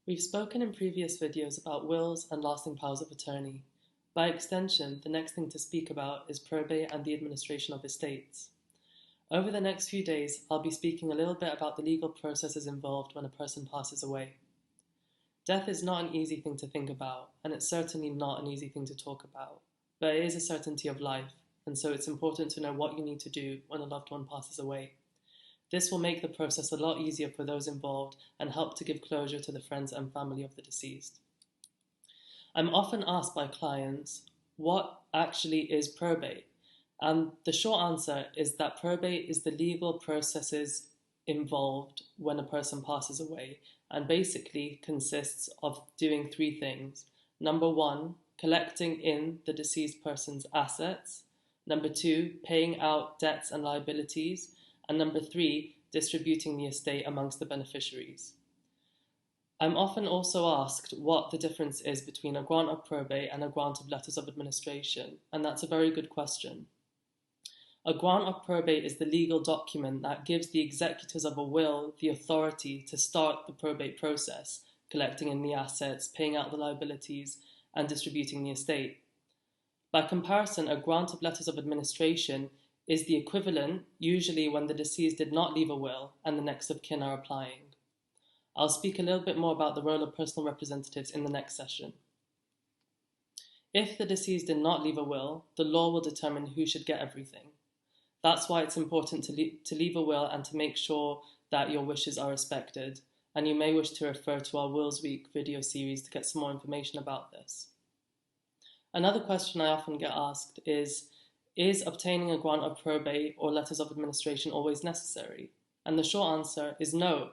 We've spoken in previous videos about wills and lasting powers of attorney. By extension, the next thing to speak about is probate and the administration of estates. Over the next few days, I'll be speaking a little bit about the legal processes involved when a person passes away. Death is not an easy thing to think about, and it's certainly not an easy thing to talk about, but it is a certainty of life, and so it's important to know what you need to do when a loved one passes away. This will make the process a lot easier for those involved and help to give closure to the friends and family of the deceased. I'm often asked by clients, what actually is probate? And the short answer is that probate is the legal processes involved when a person passes away and basically consists of doing three things. Number one, collecting in the deceased person's assets. Number two, paying out debts and liabilities. And number three, distributing the estate amongst the beneficiaries. I'm often also asked what the difference is between a grant of probate and a grant of letters of administration, and that's a very good question. A grant of probate is the legal document that gives the executors of a will the authority to start the probate process, collecting in the assets, paying out the liabilities, and distributing the estate. By comparison, a grant of letters of administration is the equivalent, usually when the deceased did not leave a will and the next of kin are applying. I'll speak a little bit more about the role of personal representatives in the next session. If the deceased did not leave a will, the law will determine who should get everything. That's why it's important to leave a will and to make sure that your wishes are respected, and you may wish to refer to our Wills Week video series to get some more information about this. Another question I often get asked is obtaining a grant of probate or letters of administration always necessary? And the short answer is no.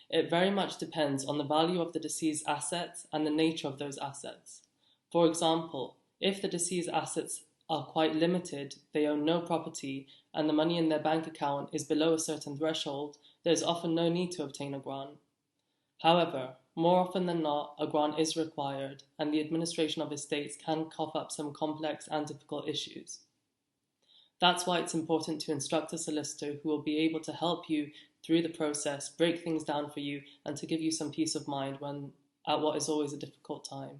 It very much depends on the value of the deceased's assets and the nature of those assets. For example, if the deceased's assets are quite limited, they own no property, and the money in their bank account is below a certain threshold, there's often no need to obtain a grant. However, more often than not, a grant is required, and the administration of estates can cough up some complex and difficult issues. That's why it's important to instruct a solicitor who will be able to help you through the process, break things down for you, and to give you some peace of mind at what is always a difficult time.